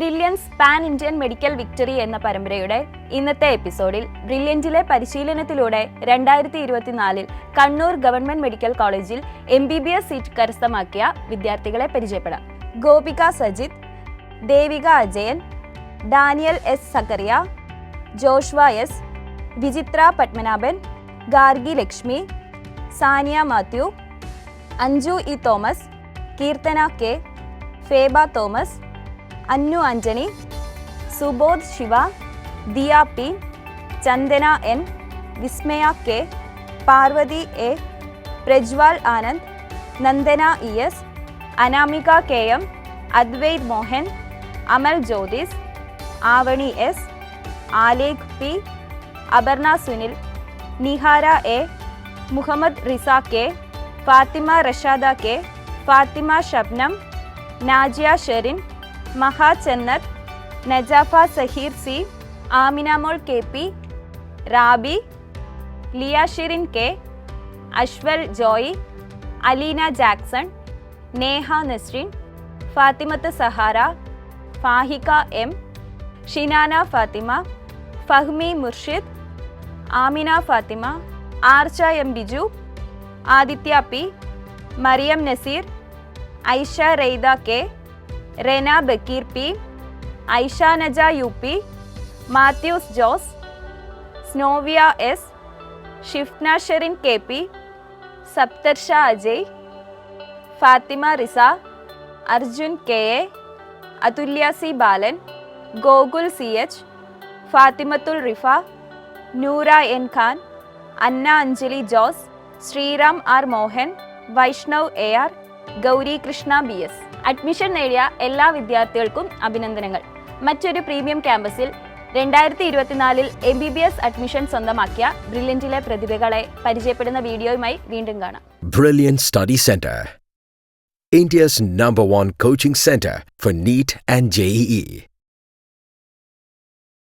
Brilliance pan Indian medical victory എന്ന പരമ്പരയുടെ ഇന്നത്തെ എപ്പിസോഡിൽ ബ്രില്യൻറ്റിലെ പരിശീലനത്തിലൂടെ 2024 കണ്ണൂർ ഗവൺമെന്റ് മെഡിക്കൽ കോളേജിൽ MBBS സീറ്റ് കരസ്ഥമാക്കിയ വിദ്യാർത്ഥികളെ പരിചയപ്പെടാം. Gopika Sajith, Devika Ajayan, Daniel S Sakkariya, Joshua S, Vichithra Padmanabhan, Gargi Lakshmi, Saniya Mathew, Anju E Thomas, Keerthana K, Feba Thomas, Annu Antony, Subodh Shiva, Diya P, Chandana N, Vismaya K, Parvathi A, പ്രജ്വാൽ Anand, Nandana ES, Anamika KM, Advaith Mohan, Amal Jyothis, Avani S, ആലേഖ് P, Aparna Sunil, Nihara A, Muhammad Riza K, Fathima റഷാദ K, Fathima Shabnam, Najiya Sherin, Maha Chennath, Najafa Saheer C, Aminamol KP, Rabi, Liya Shirin K, Ashwal Joy, Aleena Jackson, Neha Nasreen, Fathimath Sahara, Fahika M, Shinana Fathima, Fahmi Murshid, Amina Fathima, Archa M Biju, Aditya P, Mariyam Naseer, Aisha Raida K, Rena Bakeer P, Aisha Naja UP, Mathews Jose, Snovia S, Shifna Sherin KP, Saptarsha Ajay, Fathima Riza, Arjun KA, Athulya C Balan, Gokul CH, Fathimathul Rifa, Noora N Khan, Anna Anjali Jose, Sreeram R Mohan, Vaishnav AR, Gowri Krishna BS. Admission നേടിയ എല്ലാ വിദ്യാർത്ഥികൾക്കും അഭിനന്ദനങ്ങൾ. മറ്റൊരു premium ക്യാമ്പസിൽ 2024 MBBS admission സ്വന്തമാക്കിയ ബ്രില്യൻറ്റിലെ പ്രതിഭകളെ പരിചയപ്പെടുന്ന വീഡിയോയുമായി വീണ്ടും കാണാം. Brilliant Study Center, India's #1 coaching center for NEET and JEE.